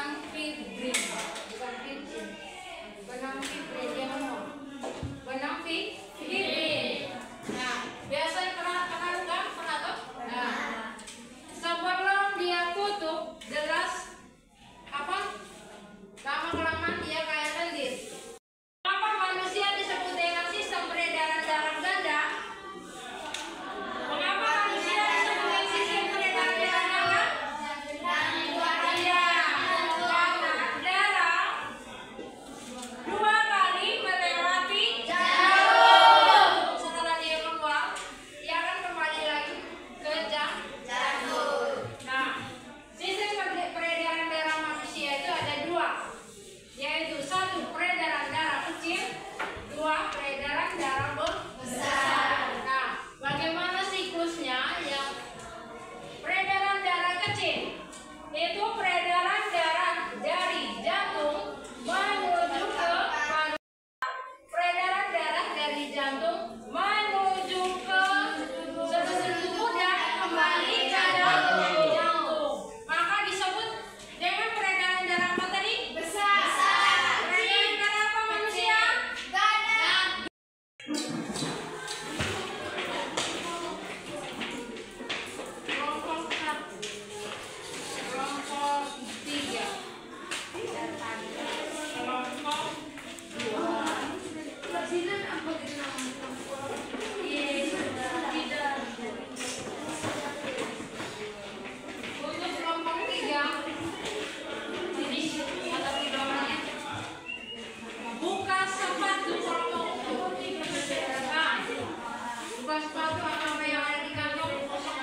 benang fibrin, bukan fibrin. Benang fibrin dia ngomong. Benang fibrin. Nah, biasanya pernah kan? Pernah tuh? Nah, sebelum dia tutup jelas apa? Lama-kelamaan dia kayak lendir. Kenapa manusia disebut dengan sistem peredaran darah ganda? Mengapa manusia disebut dengan sistem peredaran darah ganda? Ya, karena darah dua kali melewati jantung. Setelah dia keluar, dia akan kembali lagi ke jantung. Nah, sistem peredaran darah manusia itu ada dua, yaitu satu peredaran darah kecil, dua peredaran darah besar. Nah, bagaimana siklusnya? Yang peredaran darah kecil itu peredaran darah dari jantung menuju ke paru. Peredaran darah dari jantung menuju ke seluruh tubuh dan kembali ke jantung. Maka disebut dengan peredaran darah apa tadi? Besar. Peredaran darah apa manusia? Ganda. Kelompok 1, kelompok 3, kelompok 2. Untuk kelompok 3, ini ada videonya. Buka sepatu kelompok 1. Nah, buka sepatu apa yang ada di kantong kosong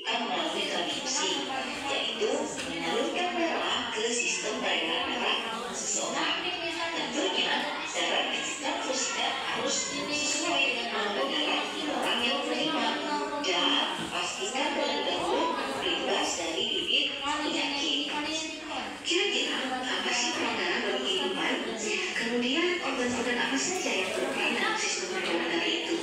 melalui transfusi, yaitu menyalurkan darah ke sistem peredaran darah seseorang. Tentunya darah ditransfusikan harus sesuai dengan aliran darah orang yang menerima, dan pastikan terlebih dahulu bebas dari bibit penyakit. Kira-kira apa sih peredaran dalam kehidupan? Kemudian organ-organ apa saja yang berperan dalam sistem peredaran darah itu?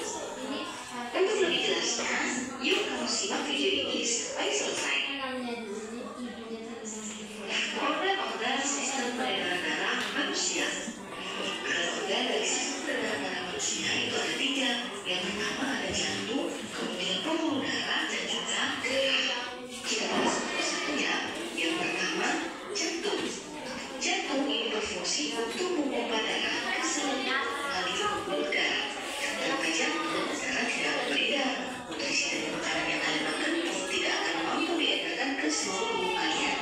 Untuk lebih jelasnya, yuk kamu simak video ini sampai selesai. Organ-organ sistem peredaran darah manusia. Organ dari sistem peredaran darah manusia itu ada 3. Yang pertama ada jantung, kemudian pembuluh darah, dan juga darah. Kita bahas satu-satu ya. Yang pertama, jantung. Jantung ini berfungsi untuk memompa darah ke seluruh mengalir pembuluh darah. Tanpa jantung, darah tidak beredar. Nutrisi dari makanan yang kalian makan pun tidak akan mampu diedarkan ke seluruh tubuh kalian.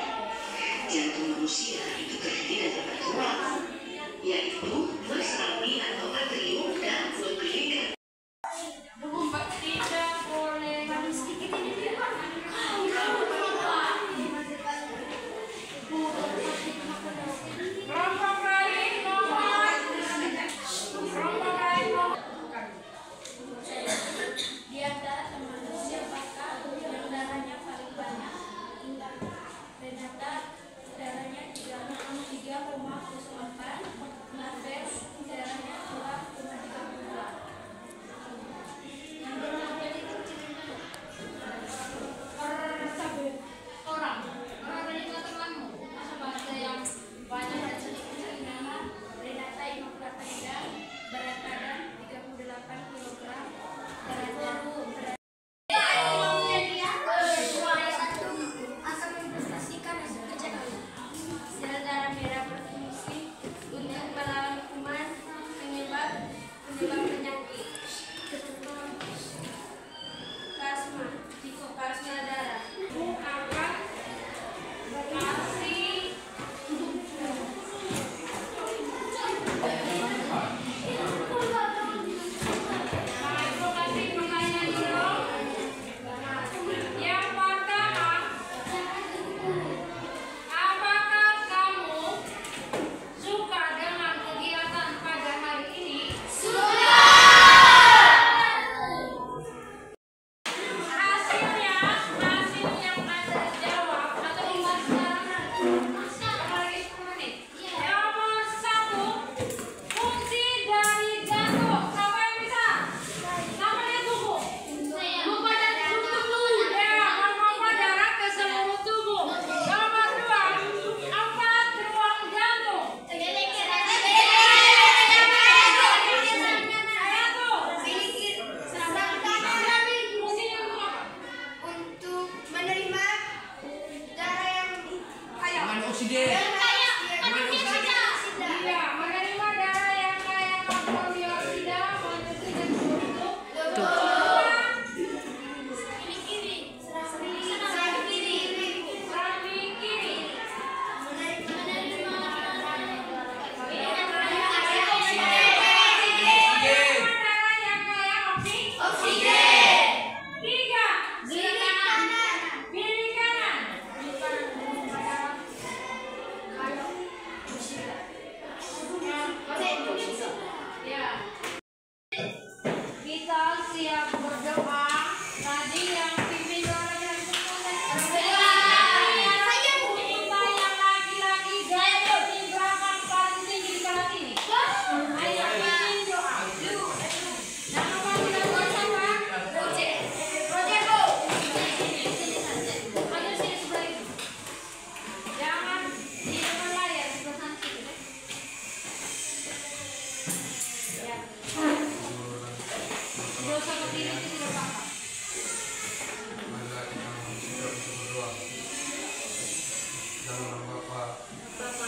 Jantung manusia itu terdiri dari 4 ruang, yaitu vas rami atau atrium dan mulut belakang. tidak boleh kelompok lain Di antara manusia apakah yang darahnya paling banyak? Ternyata darahnya 3,04 oksigen. Mengandung oksigen. Iya, menerima darah yang kaya karbon dioksida menuju bentuk kita siap berdoa. Tadi yang pimpin doa yang kita yang laki-laki gaya di belakang paling tinggi di kelas ini. Ayo pimpin doa. Nama panggilan doa siapa? Projeko. Ayo sini sebelah itu. Jangan di depan layar, sebelah sana sini. Ya. Dosa berdiri itu tidak apa-apa. Marilah kita berdoa. Dalam nama Bapa kami,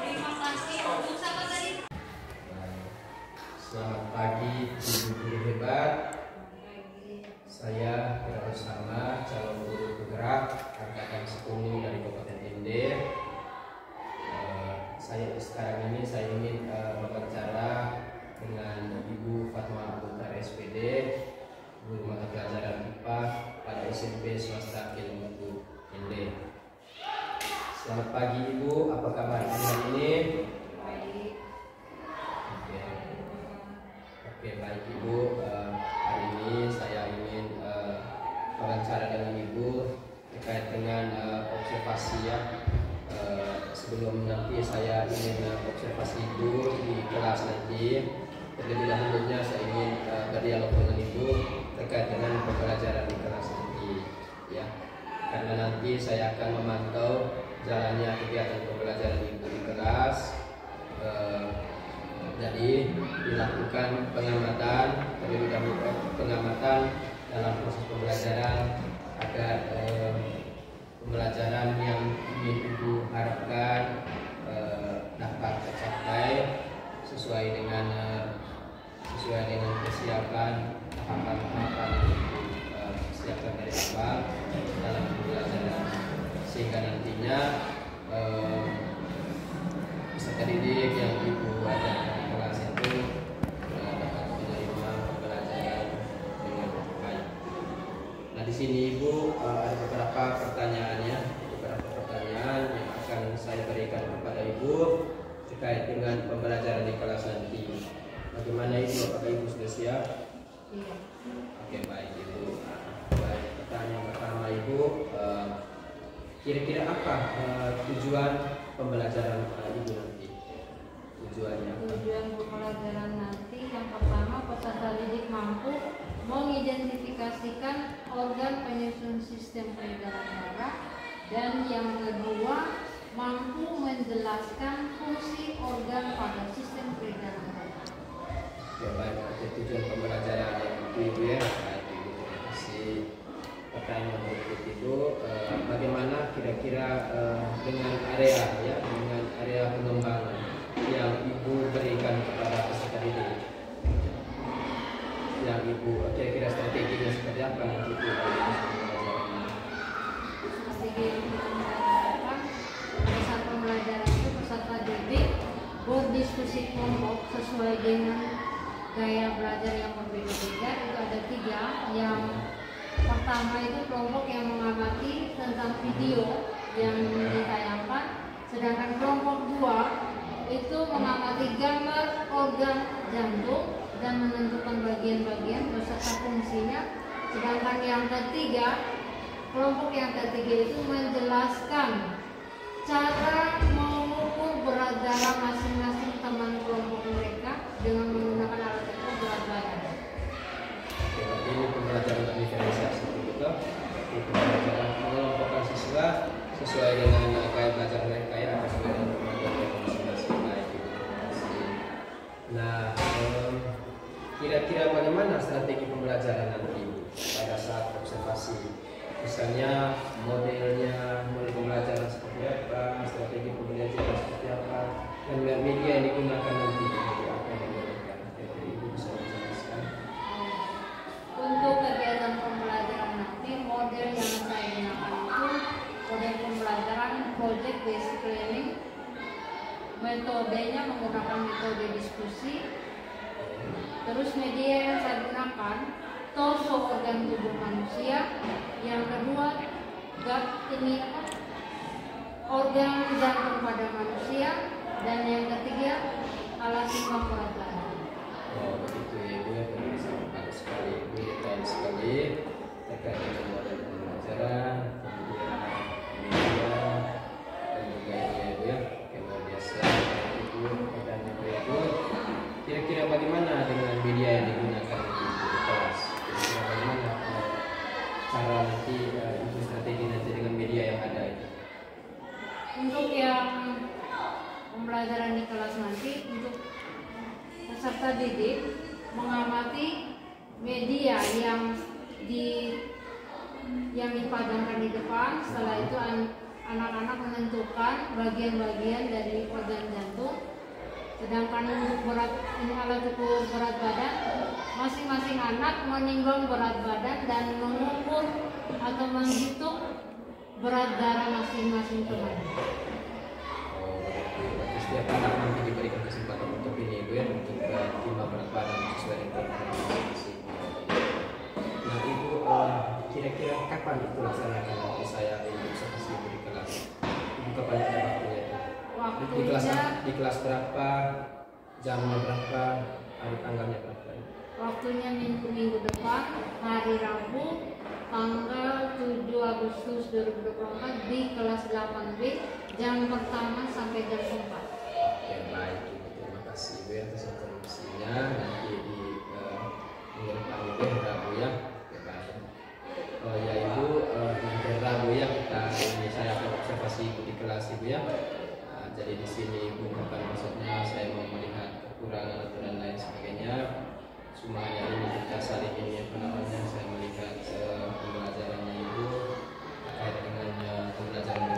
Terima kasih untuk sahabat tadi. Selamat pagi ibu guru hebat. Saya Kira Usama, calon guru penggerak angkatan 10 dari Kabupaten Inder. Sekarang ini saya ingin wawancara dengan Ibu Fatma Abdullah SPD, guru mata pelajaran IPA pada SMP swasta Ilmu Inder. Selamat pagi Ibu, apa kabar hari ini? Oke, baik Ibu. Hari ini saya ingin wawancara dengan Ibu terkait dengan observasi ya. Sebelum nanti saya ingin observasi Ibu di kelas nanti. Terlebih dahulunya saya ingin berdialog dengan Ibu terkait dengan pembelajaran di kelas nanti ya. Karena nanti saya akan memantau jalannya kegiatan pembelajaran Ibu di kelas. Jadi dilakukan pengamatan terlebih dahulu, pengamatan dalam proses pembelajaran agar pembelajaran yang ingin Ibu harapkan dapat tercapai sesuai dengan persiapan tahapan-tahapan yang Ibu siapkan dari awal dalam pembelajaran, sehingga nantinya peserta didik yang Ibu ajarkan di kelas itu dapat menerima pembelajaran dengan baik. Nah, di sini Ibu ada beberapa pertanyaan yang akan saya berikan kepada Ibu terkait dengan pembelajaran di kelas nanti. Bagaimana Ibu? Apakah Ibu sudah siap? Iya. Oke, baik Ibu. Baik, pertanyaan pertama Ibu, kira-kira apa tujuan pembelajaran Ibu nanti? Tujuannya apa? Tujuan pembelajaran nanti yang pertama, peserta didik mampu mengidentifikasikan organ penyusun sistem peredaran darah, dan yang kedua mampu menjelaskan fungsi organ pada sistem peredaran darah. Ya, baik, itu tujuan pembelajaran yang Ibu ya. Baik Ibu, terima kasih. Pertanyaan berikut Ibu, bagaimana kira-kira dengan area pengembangan yang Ibu berikan kepada peserta didik? Yang Ibu kira-kira strateginya seperti apa nanti Ibu dalam pembelajaran? Strategi yang kita lakukan pada saat pembelajaran itu peserta didik berdiskusi kelompok sesuai dengan gaya belajar yang berbeda-beda. Itu ada 3. Yang pertama itu kelompok yang mengamati tentang video yang ditayangkan, sedangkan kelompok 2 itu mengamati gambar organ jantung dan menentukan bagian-bagian beserta fungsinya, sedangkan yang ketiga, kelompok yang ketiga itu menjelaskan cara mengukur sesuai dengan gaya belajar mereka ya, sesuai dengan kemampuan mereka masing-masing. Baik, gitu. Nah, kira-kira bagaimana strategi pembelajaran nanti pada saat observasi? Misalnya modelnya, model pembelajaran seperti apa, strategi pembelajaran seperti apa, dan media yang digunakan nanti seperti apa yang digunakan. Jadi Ibu bisa menjelaskan. Untuk kegiatan pembelajaran nanti, model yang saya gunakan itu model pembelajaran project based learning. Metodenya menggunakan metode diskusi. Terus media yang saya gunakan torso organ tubuh manusia. Yang kedua, organ jantung pada manusia. Dan yang ketiga, alat timbang berat badan. Oh begitu ya Ibu ya, sangat bagus sekali, Ibu detail sekali terkait dengan model pembelajaran, kemudian media dan juga ini ya Ibu ya, yang luar biasa Ibu dan Ibu. Kira-kira bagaimana dengan media yang digunakan di kelas? Kira-kira bagaimana cara nanti Ibu strategi nanti dengan media yang ada itu? Untuk yang pembelajaran di kelas nanti, untuk peserta didik mengamati media yang dipajangkan di depan. Setelah itu anak-anak menentukan bagian-bagian dari organ jantung. Sedangkan untuk alat ukur berat badan, masing-masing anak menimbang berat badan dan mengukur atau menghitung berat darah masing-masing teman. Berarti setiap anak nanti diberikan kesempatan untuk ini Ibu ya, untuk timbang berat badan sesuai dengan masing-masing. Nah Ibu, kira-kira kapan itu laksanakan nanti saya ini observasi Ibu di kelas? Ibu kapan ada waktunya? Di kelas berapa? Jamnya berapa? Hari tanggalnya berapa? Waktunya minggu depan, hari Rabu, tanggal 7 Agustus 2024 di kelas 8B, jam pertama sampai jam 4. Oke baik, terima kasih Ibu atas informasinya. Nanti di minggu depan itu Rabu ya. Oke baik. Oh ya Ibu, nanti Rabu ya saya akan observasi Ibu di kelas Ibu ya. Jadi di sini Ibu bukan maksudnya saya mau melihat kekurangan atau dan lain sebagainya. Semuanya ini kita saling ini saya melihat pembelajarannya Ibu terkait dengan pembelajaran